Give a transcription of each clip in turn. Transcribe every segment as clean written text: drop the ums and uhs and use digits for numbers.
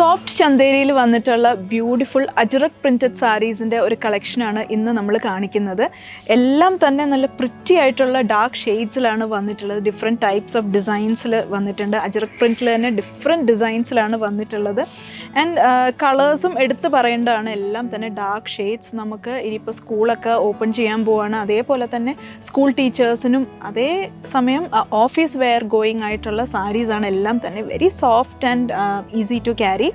Soft ചന്തേരിയിൽ വന്നിട്ടുള്ള beautiful ajrak printed സാരീസിൻ്റെ ഒരു കളക്ഷനാണ് ഇന്ന് നമ്മൾ കാണിക്കുന്നത്. എല്ലാം തന്നെ നല്ല പ്രിറ്റി ആയിട്ടുള്ള ഡാർക്ക് ഷെയ്ഡ്സിലാണ് വന്നിട്ടുള്ളത്. ഡിഫറെൻറ്റ് ടൈപ്സ് ഓഫ് ഡിസൈൻസിൽ വന്നിട്ടുണ്ട്. അജ്രക് പ്രിൻറ്റിൽ തന്നെ ഡിഫറെൻറ്റ് ഡിസൈൻസിലാണ് വന്നിട്ടുള്ളത്. ആൻഡ് കളേഴ്സും എടുത്ത് പറയേണ്ടതാണ്. എല്ലാം തന്നെ ഡാർക്ക് ഷെയ്ഡ്സ്. നമുക്ക് ഇനിയിപ്പോൾ സ്കൂളൊക്കെ ഓപ്പൺ ചെയ്യാൻ പോവാണ്. അതേപോലെ തന്നെ സ്കൂൾ ടീച്ചേഴ്സിനും അതേ സമയം ഓഫീസ് വെയർ ഗോയിങ് ആയിട്ടുള്ള സാരീസാണ്. എല്ലാം തന്നെ very soft and easy to carry.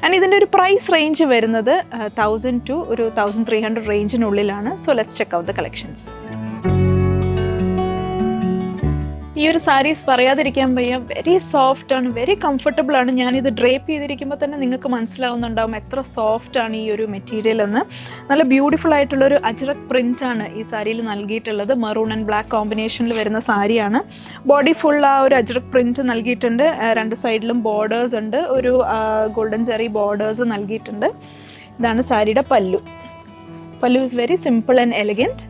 And ഇതിൻ്റെ ഒരു പ്രൈസ് റേഞ്ച് വരുന്നത് 1000 to 1300 റേഞ്ചിനുള്ളിലാണ്. So let's check out the collections. ഈ ഒരു സാരീസ് പറയാതിരിക്കാൻ വയ്യ. വെരി സോഫ്റ്റ് ആണ്, വെരി കംഫർട്ടബിൾ ആണ്. ഞാനിത് ഡ്രേപ്പ് ചെയ്തിരിക്കുമ്പോൾ തന്നെ നിങ്ങൾക്ക് മനസ്സിലാവുന്നുണ്ടാവും എത്ര സോഫ്റ്റ് ആണ് ഈ ഒരു മെറ്റീരിയൽ എന്ന്. നല്ല ബ്യൂട്ടിഫുൾ ആയിട്ടുള്ളൊരു അജ്രക് പ്രിൻ്റ് ആണ് ഈ സാരിയിൽ നൽകിയിട്ടുള്ളത്. മെറൂൺ ആൻഡ് ബ്ലാക്ക് കോമ്പിനേഷനിൽ വരുന്ന സാരിയാണ്. ബോഡി ഫുൾ ആ ഒരു അജ്രക് പ്രിൻ്റ് നൽകിയിട്ടുണ്ട്. രണ്ട് സൈഡിലും ബോർഡേഴ്സ് ഉണ്ട്. ഒരു ഗോൾഡൻ ചെറി ബോർഡേഴ്സ് നൽകിയിട്ടുണ്ട്. ഇതാണ് സാരിയുടെ പല്ലു. പല്ലു is very simple and elegant.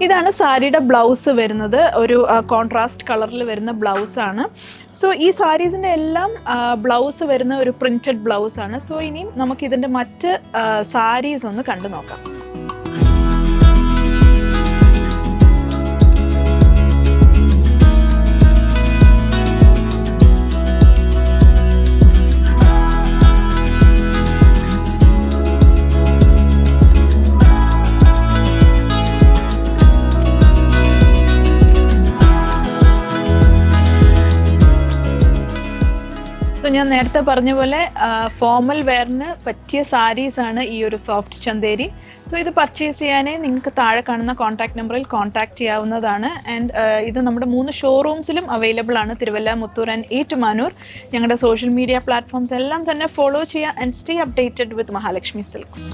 ഇതാണ് സാരിയുടെ ബ്ലൗസ് വരുന്നത്. ഒരു കോൺട്രാസ്റ്റ് കളറിൽ വരുന്ന ബ്ലൗസാണ്. സോ ഈ സാരീസിൻ്റെ എല്ലാം ബ്ലൗസ് വരുന്ന ഒരു പ്രിൻറ്റഡ് ബ്ലൗസാണ്. സോ ഇനിയും നമുക്കിതിൻ്റെ മറ്റ് സാരീസ് ഒന്ന് കണ്ടു നോക്കാം. ഞാൻ നേരത്തെ പറഞ്ഞ പോലെ ഫോർമൽ വെയറിന് പറ്റിയ സാരീസാണ് ഈ ഒരു സോഫ്റ്റ് ചന്തേരി. സോ ഇത് പർച്ചേസ് ചെയ്യാനേ നിങ്ങൾക്ക് താഴെ കാണുന്ന കോൺടാക്ട് നമ്പറിൽ കോൺടാക്ട് ചെയ്യാവുന്നതാണ്. ആൻഡ് ഇത് നമ്മുടെ 3 ഷോറൂംസിലും അവൈലബിൾ ആണ്. തിരുവല്ല, മുത്തൂർ ആൻഡ് ഏറ്റുമാനൂർ. ഞങ്ങളുടെ സോഷ്യൽ മീഡിയ പ്ലാറ്റ്ഫോംസ് എല്ലാം തന്നെ ഫോളോ ചെയ്യുക. And stay updated with Mahalakshmi silks.